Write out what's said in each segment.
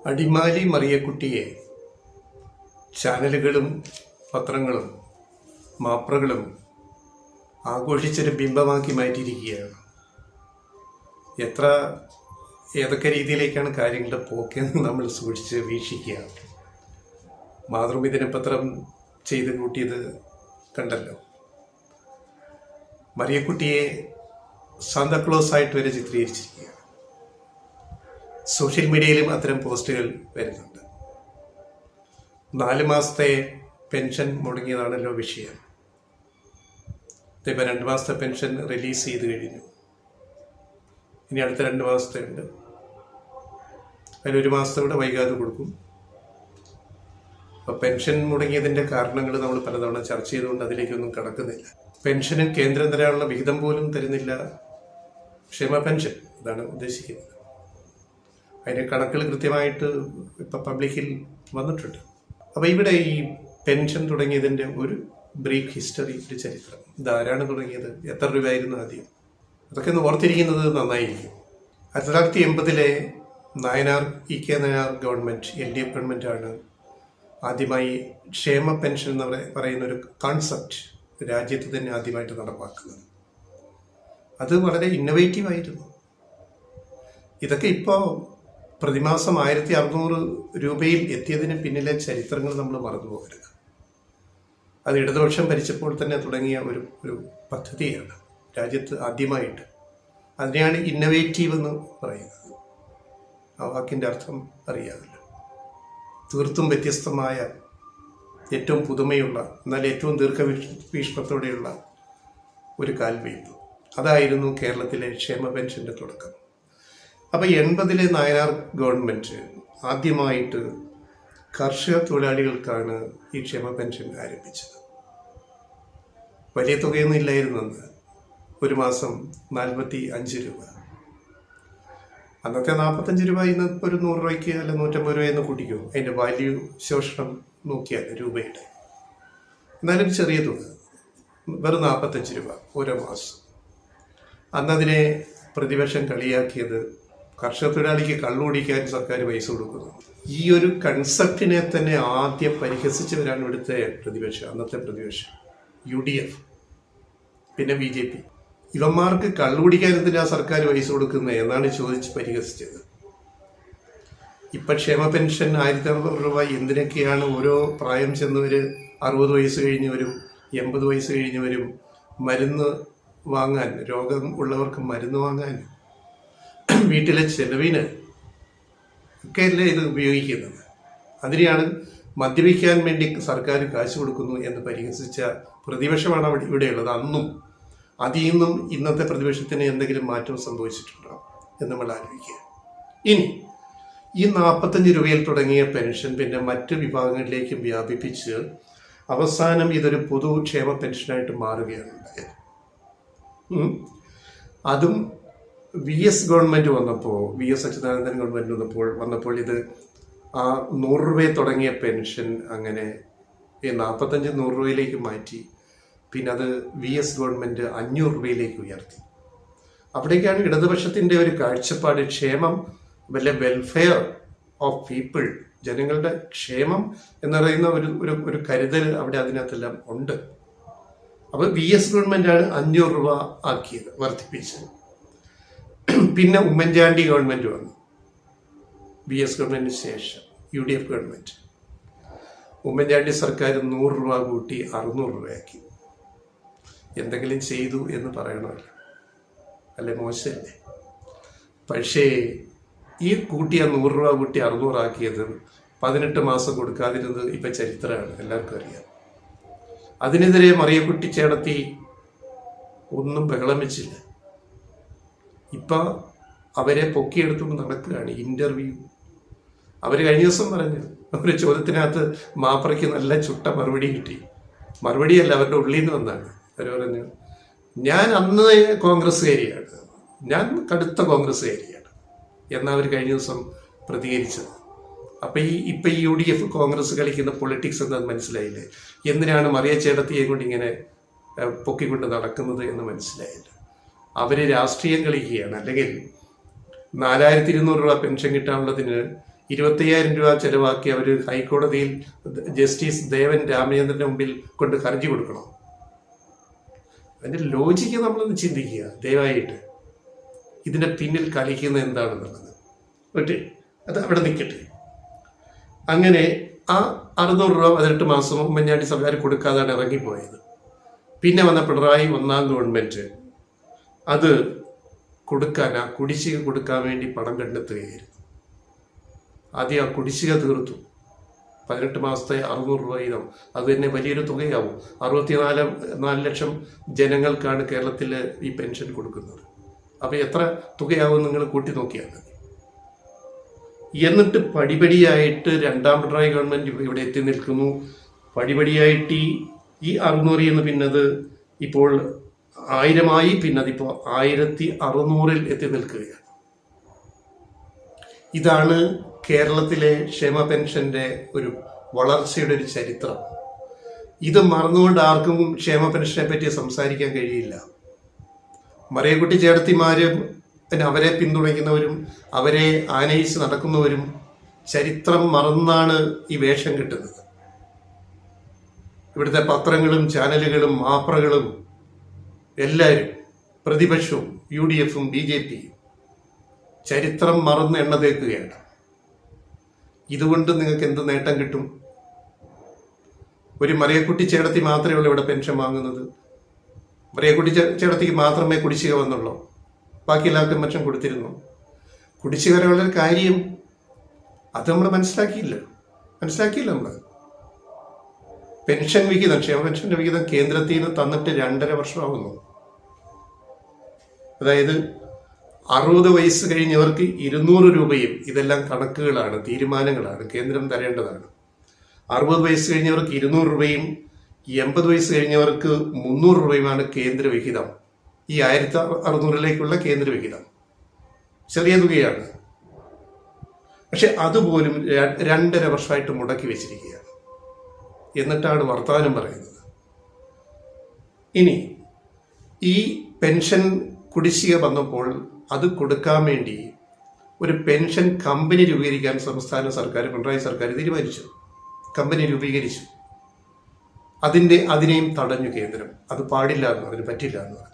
അടിമാലി മറിയക്കുട്ടിയെ ചാനലുകളും പത്രങ്ങളും മാപ്രകളും ആഘോഷിച്ചൊരു ബിംബമാക്കി മാറ്റിയിരിക്കുകയാണ്. ഏതൊക്കെ രീതിയിലേക്കാണ് കാര്യങ്ങളുടെ പോക്കെന്ന് നമ്മൾ സൂക്ഷിച്ച് വീക്ഷിക്കുക. മാതൃഭൂമി ദിനപത്രം ചെയ്ത് കൂട്ടിയത് കണ്ടല്ലോ. മറിയക്കുട്ടിയെ സാന്താക്ലോസ് ആയിട്ട് വരെ ചിത്രീകരിച്ചിരിക്കുക. സോഷ്യൽ മീഡിയയിലും അത്തരം പോസ്റ്റുകൾ വരുന്നുണ്ട്. 4 മാസത്തെ പെൻഷൻ മുടങ്ങിയതാണല്ലോ വിഷയം. ഇപ്പം 2 മാസത്തെ പെൻഷൻ റിലീസ് ചെയ്ത് കഴിഞ്ഞു. ഇനി അടുത്ത 2 മാസത്തെ ഉണ്ട്. അതിൽ 1 മാസത്തെ കൂടെ വൈകാതെ കൊടുക്കും. അപ്പോൾ പെൻഷൻ മുടങ്ങിയതിൻ്റെ കാരണങ്ങൾ നമ്മൾ പലതവണ ചർച്ച ചെയ്തുകൊണ്ട് അതിലേക്കൊന്നും കടക്കുന്നില്ല. പെൻഷന് കേന്ദ്രം തരാനുള്ള വിഹിതം പോലും തരുന്നില്ല. ക്ഷേമ പെൻഷൻ ഇതാണ് ഉദ്ദേശിക്കുന്നത്. അതിൻ്റെ കണക്കുകൾ കൃത്യമായിട്ട് ഇപ്പം പബ്ലിക്കിൽ വന്നിട്ടുണ്ട്. അപ്പോൾ ഇവിടെ ഈ പെൻഷൻ തുടങ്ങിയതിൻ്റെ ഒരു ബ്രീഫ് ഹിസ്റ്ററി, ഒരു ചരിത്രം. ഇതാരാണ് തുടങ്ങിയത്, എത്ര രൂപയായിരുന്നു ആദ്യം, അതൊക്കെ ഒന്ന് ഓർത്തിരിക്കുന്നത് നന്നായിരിക്കും. 1980 Nayanar EK Nayanar government, LDF ഗവൺമെൻറ്റാണ് ആദ്യമായി ക്ഷേമ പെൻഷൻ എന്ന് പറയുന്നൊരു കോൺസെപ്റ്റ് രാജ്യത്ത് തന്നെ ആദ്യമായിട്ട് നടപ്പാക്കുന്നത്. അത് വളരെ ഇന്നൊവേറ്റീവായിരുന്നു. ഇതൊക്കെ ഇപ്പോൾ പ്രതിമാസം 1600 രൂപയിൽ എത്തിയതിന് പിന്നിലെ ചരിത്രങ്ങൾ നമ്മൾ മറന്നു പോകരുത്. അത് ഇടതുപക്ഷം ഭരിച്ചപ്പോൾ തന്നെ തുടങ്ങിയ ഒരു പദ്ധതിയാണ് രാജ്യത്ത് ആദ്യമായിട്ട്. അതിനെയാണ് ഇന്നൊവേറ്റീവ് എന്ന് പറയുന്നത്. ആ വാക്കിൻ്റെ അർത്ഥം അറിയാമല്ലോ. തീർത്തും വ്യത്യസ്തമായ, ഏറ്റവും പുതുമയുള്ള, എന്നാൽ ഏറ്റവും ദീർഘവീക്ഷണത്തോടെയുള്ള ഒരു കാൽവയ്പ്. അതായിരുന്നു കേരളത്തിലെ ക്ഷേമ പെൻഷൻ്റെ തുടക്കം. അപ്പോൾ 80 നായനാർ ഗവൺമെൻറ് ആദ്യമായിട്ട് കർഷക തൊഴിലാളികൾക്കാണ് ഈ ക്ഷേമ പെൻഷൻ ആരംഭിച്ചത്. വലിയ തുകയൊന്നും ഇല്ലായിരുന്നു അന്ന്. ഒരു മാസം 45 രൂപ. അന്നത്തെ 45 രൂപ ഇന്ന് ഒരു 100 രൂപയ്ക്ക് അല്ല 150 രൂപയെന്ന് കൂട്ടിക്കോ. അതിൻ്റെ വാല്യൂ ശോഷണം നോക്കിയാൽ രൂപയുടെ. എന്നാലും ചെറിയ തുക, വെറും 45 രൂപ ഓരോ മാസം. അന്നതിനെ പ്രതിപക്ഷം കളിയാക്കിയത് കർഷക തൊഴിലാളിക്ക് കള്ളുകുടിക്കാൻ സർക്കാർ പൈസ കൊടുക്കുന്നു. ഈ ഒരു കൺസെപ്റ്റിനെ തന്നെ ആദ്യം പരിഹസിച്ചവരാണ് ഇവിടുത്തെ പ്രതിപക്ഷം, അന്നത്തെ പ്രതിപക്ഷം, UDF, പിന്നെ BJP. ഇവന്മാർക്ക് കള്ളുകുടിക്കാൻ എന്തിനാ സർക്കാർ പൈസ കൊടുക്കുന്നത് എന്നാണ് ചോദിച്ച് പരിഹസിച്ചത്. ഇപ്പം ക്ഷേമ പെൻഷൻ 1600 രൂപ എന്തിനൊക്കെയാണ് ഓരോ പ്രായം ചെന്നവർ, 60 വയസ്സ് കഴിഞ്ഞവരും 80 വയസ്സ് കഴിഞ്ഞവരും മരുന്ന് വാങ്ങാൻ, രോഗം ഉള്ളവർക്ക് മരുന്ന് വാങ്ങാൻ, വീട്ടിലെ ചെലവിന് ഒക്കെയല്ലേ ഇത് ഉപയോഗിക്കുന്നത്. അതിനെയാണ് മദ്യപിക്കാൻ വേണ്ടി സർക്കാർ കാശ് കൊടുക്കുന്നു എന്ന് പരിഹസിച്ച പ്രതിപക്ഷമാണ് ഇവിടെയുള്ളത് അന്നും. അതിൽ നിന്നും ഇന്നത്തെ പ്രതിപക്ഷത്തിന് എന്തെങ്കിലും മാറ്റം സംഭവിച്ചിട്ടുണ്ടോ എന്ന് നമ്മൾ ആലോചിക്കുക. ഇനി ഈ 45 രൂപയിൽ തുടങ്ങിയ പെൻഷൻ പിന്നെ മറ്റ് വിഭാഗങ്ങളിലേക്ക് വ്യാപിപ്പിച്ച് അവസാനം ഇതൊരു പൊതുക്ഷേമ പെൻഷനായിട്ട് മാറുകയാണ് ഉണ്ടായത്. അതും VS ഗവൺമെൻറ് വന്നപ്പോൾ, VS അച്യുതാനന്ദൻ ഗവൺമെൻറ് വന്നപ്പോൾ ഇത് ആ 100 രൂപയിൽ തുടങ്ങിയ പെൻഷൻ അങ്ങനെ 45 100 രൂപയിലേക്ക് മാറ്റി. പിന്നെ അത് VS ഗവൺമെൻറ് 500 രൂപയിലേക്ക് ഉയർത്തി. അവിടേക്കാണ് ഇടതുപക്ഷത്തിൻ്റെ ഒരു കാഴ്ചപ്പാട്. ക്ഷേമം, വെൽഫെയർ ഓഫ് പീപ്പിൾ, ജനങ്ങളുടെ ക്ഷേമം എന്ന് പറയുന്ന ഒരു കരുതൽ അവിടെ അതിനകത്തെല്ലാം ഉണ്ട്. അപ്പോൾ VS ഗവൺമെൻറ്റാണ് 500 രൂപ ആക്കിയത്, വർദ്ധിപ്പിച്ചത്. പിന്നെ ഉമ്മൻചാണ്ടി ഗവൺമെൻറ് വന്നു. VS ഗവൺമെൻറ്റിന് ശേഷം UDF ഗവൺമെൻറ്, ഉമ്മൻചാണ്ടി സർക്കാർ 100 രൂപ കൂട്ടി 600 രൂപയാക്കി. എന്തെങ്കിലും ചെയ്തു എന്ന് പറയണമല്ലോ, അല്ലെ മോശമല്ലേ? പക്ഷേ ഈ കൂട്ടിയ 100 രൂപ കൂട്ടി 600 ആക്കിയത് 18 മാസം കൊടുക്കാതിരുന്നത് ഇപ്പം ചരിത്രമാണ്, എല്ലാവർക്കും അറിയാം. അതിനെതിരെ മറിയക്കുട്ടി ചേടത്തി ഒന്നും ബഹളം വെച്ചില്ല. ഇപ്പം അവരെ പൊക്കിയെടുത്തുകൊണ്ട് നടക്കുകയാണ് ഇൻ്റർവ്യൂ. അവർ കഴിഞ്ഞ ദിവസം പറഞ്ഞു, ഒരു ചോദ്യത്തിനകത്ത് മാപ്രയ്ക്ക് നല്ല ചുട്ട മറുപടി കിട്ടി. മറുപടിയല്ല, അവരുടെ ഉള്ളിൽ നിന്ന് വന്നാണ്. അവർ പറഞ്ഞു, ഞാൻ അന്ന് കോൺഗ്രസ്സുകാരിയാണ്, ഞാൻ കടുത്ത കോൺഗ്രസ്സുകാരിയാണ് എന്നവർ കഴിഞ്ഞ ദിവസം പ്രതികരിച്ചത്. അപ്പം ഇപ്പം ഈ UDF കോൺഗ്രസ് കളിക്കുന്ന പൊളിറ്റിക്സ് എന്താണെന്ന് മനസ്സിലായില്ലേ? എന്തിനാണ് മറിയ ചേടത്തിയെ കൊണ്ട് ഇങ്ങനെ പൊക്കിക്കൊണ്ട് നടക്കുന്നത് എന്ന് മനസ്സിലായില്ല. അവർ രാഷ്ട്രീയം കളിക്കുകയാണ്. അല്ലെങ്കിൽ 4200 രൂപ പെൻഷൻ കിട്ടാനുള്ളതിന് 25,000 രൂപ ചെലവാക്കി അവർ ഹൈക്കോടതിയിൽ ജസ്റ്റിസ് ദേവൻ രാമചന്ദ്രന്റെ മുമ്പിൽ കൊണ്ട് ഹർജി കൊടുക്കണം. അതിന്റെ ലോജിക്ക് നമ്മളൊന്ന് ചിന്തിക്കുക ദയവായിട്ട്. ഇതിന്റെ പിന്നിൽ കളിക്കുന്നത് എന്താണെന്നുള്ളത് അത് അവിടെ നിൽക്കട്ടെ. അങ്ങനെ ആ 600 രൂപ 18 മാസം ഉമ്മൻചാണ്ടി സർക്കാർ കൊടുക്കാതാണ് ഇറങ്ങിപ്പോയത്. പിന്നെ വന്ന പിണറായി 1ാം ഗവൺമെന്റ് അത് കൊടുക്കാൻ, ആ കുടിശ്ശിക കൊടുക്കാൻ വേണ്ടി പണം കണ്ടെത്തുകയായിരുന്നു. ആദ്യം ആ കുടിശ്ശിക തീർത്തു. 18 മാസത്തെ 600 രൂപ വീതം, അത് തന്നെ വലിയൊരു തുകയാവും. 64 ലക്ഷം ജനങ്ങൾക്കാണ് കേരളത്തിൽ ഈ പെൻഷൻ കൊടുക്കുന്നത്. അപ്പോൾ എത്ര തുകയാവും നിങ്ങൾ കൂട്ടി നോക്കിയാൽ മതി. എന്നിട്ട് പടിപടിയായിട്ട് 2ാം പിണറായി ഗവൺമെന്റ് ഇവിടെ എത്തി നിൽക്കുന്നു. പടിപടിയായിട്ട് ഈ 600 എന്ന് പിന്നത് ഇപ്പോൾ 1000 പിന്നെ അതിപ്പോൾ 1600 എത്തി നിൽക്കുകയാണ്. ഇതാണ് കേരളത്തിലെ ക്ഷേമ പെൻഷന്റെ ഒരു വളർച്ചയുടെ ഒരു ചരിത്രം. ഇത് മറന്നുകൊണ്ട് ആർക്കും ക്ഷേമ പെൻഷനെ പറ്റി സംസാരിക്കാൻ കഴിയില്ല. മറിയക്കുട്ടി ചേട്ടത്തിമാരും അവരെ പിന്തുണയ്ക്കുന്നവരും അവരെ ആനയിച്ച് നടക്കുന്നവരും ചരിത്രം മറന്നാണ് ഈ വേഷം കിട്ടുന്നത്. ഇവിടുത്തെ പത്രങ്ങളും ചാനലുകളും മാപ്രകളും എല്ലാവരും, പ്രതിപക്ഷവും UDFും BJPയും ചരിത്രം മറന്ന് എണ്ണ തേക്കുകയാണ്. ഇതുകൊണ്ട് നിങ്ങൾക്ക് എന്ത് നേട്ടം കിട്ടും? ഒരു മറിയക്കുട്ടി ചേട്ടത്തി മാത്രമേ ഉള്ളൂ ഇവിടെ പെൻഷൻ വാങ്ങുന്നത്. മറിയക്കുട്ടി ചേട്ടത്തിക്ക് മാത്രമേ കുടിശ്ശിക വന്നുള്ളൂ. ബാക്കി എല്ലാവർക്കും പെൻഷൻ കൊടുത്തിരുന്നു. കുടിശ്ശിക വരെയുള്ളൊരു കാര്യം അത് നമ്മൾ മനസ്സിലാക്കിയില്ല നമ്മൾ. പെൻഷൻ വിഹിതം, ക്ഷേമ പെൻഷന്റെ വിഹിതം കേന്ദ്രത്തിൽ നിന്ന് തന്നിട്ട് 2.5 വർഷമാകുന്നു. അതായത് 60 വയസ്സ് കഴിഞ്ഞവർക്ക് 200 രൂപയും, ഇതെല്ലാം കണക്കുകളാണ്, തീരുമാനങ്ങളാണ്, കേന്ദ്രം തരേണ്ടതാണ്. 60 വയസ്സ് കഴിഞ്ഞവർക്ക് 200 രൂപയും 80 വയസ്സ് കഴിഞ്ഞവർക്ക് 300 രൂപയുമാണ് കേന്ദ്ര വിഹിതം. ഈ 1600-ലേക്കുള്ള കേന്ദ്ര വിഹിതം ചെറിയ തുകയാണ്. പക്ഷെ അതുപോലും 2.5 വർഷമായിട്ട് മുടക്കി വെച്ചിരിക്കുകയാണ്. എന്നിട്ടാണ് വർത്തമാനം പറയുന്നത്. ഇനി ഈ പെൻഷൻ കുടിശ്ശിക വന്നപ്പോൾ അത് കൊടുക്കാൻ വേണ്ടി ഒരു പെൻഷൻ കമ്പനി രൂപീകരിക്കാൻ സംസ്ഥാന സർക്കാർ, പിണറായി സർക്കാർ തീരുമാനിച്ചു. കമ്പനി രൂപീകരിച്ചു. അതിനെയും തടഞ്ഞു കേന്ദ്രം. അത് പാടില്ല എന്ന് പറഞ്ഞു, പറ്റില്ല എന്ന് പറഞ്ഞു.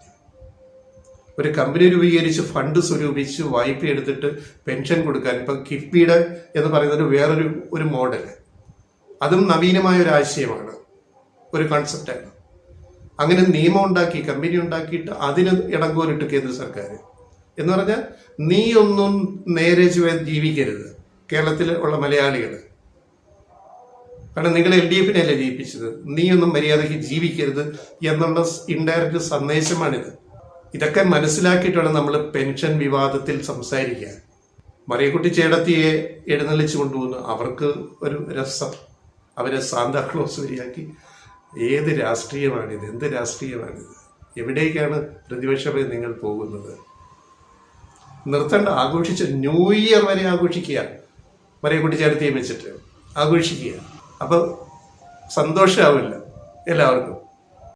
ഒരു കമ്പനി രൂപീകരിച്ച് ഫണ്ട് സ്വരൂപിച്ച് വായ്പ എടുത്തിട്ട് പെൻഷൻ കൊടുക്കാൻ, ഇപ്പം കിഫ്ബിയുടെ എന്ന് പറയുന്നത് വേറൊരു മോഡൽ, അതും നവീനമായ ഒരു ആശയമാണ്, ഒരു കൺസെപ്റ്റാണ്. അങ്ങനെ നിയമം ഉണ്ടാക്കി, കമ്പനി ഉണ്ടാക്കിയിട്ട് അതിന് ഇടങ്കോലിട്ട് കേന്ദ്ര സർക്കാർ. എന്ന് പറഞ്ഞാൽ നീ ഒന്നും നേരെ ജീവിക്കരുത്, കേരളത്തിൽ ഉള്ള മലയാളികൾ. കാരണം നിങ്ങൾ LDF അല്ലേ ജയിപ്പിച്ചത്, നീ ഒന്നും മര്യാദയ്ക്ക് ജീവിക്കരുത് എന്നുള്ള ഇൻഡയറക്റ്റ് സന്ദേശമാണിത്. ഇതൊക്കെ മനസ്സിലാക്കിയിട്ടാണ് നമ്മൾ പെൻഷൻ വിവാദത്തിൽ സംസാരിക്കാൻ. മറിയക്കുട്ടി ചേടത്തിയെ എഴുന്നള്ളിച്ചു കൊണ്ടുപോകുന്നു. അവർക്ക് ഒരു രസം, അവരെ സാന്താക്ലോസ് വരിയാക്കി. ഏത് രാഷ്ട്രീയമാണിത്? എന്ത് രാഷ്ട്രീയമാണിത്? എവിടേക്കാണ് പ്രതിപക്ഷമായി നിങ്ങൾ പോകുന്നത്? നിർത്തേണ്ട, ആഘോഷിച്ച് ന്യൂ ഇയർ വരെ ആഘോഷിക്കുക. മറിയക്കുട്ടി ചേട്ടത്തിയെ വെച്ചിട്ട് ആഘോഷിക്കുക. അപ്പോൾ സന്തോഷമാവില്ല എല്ലാവർക്കും.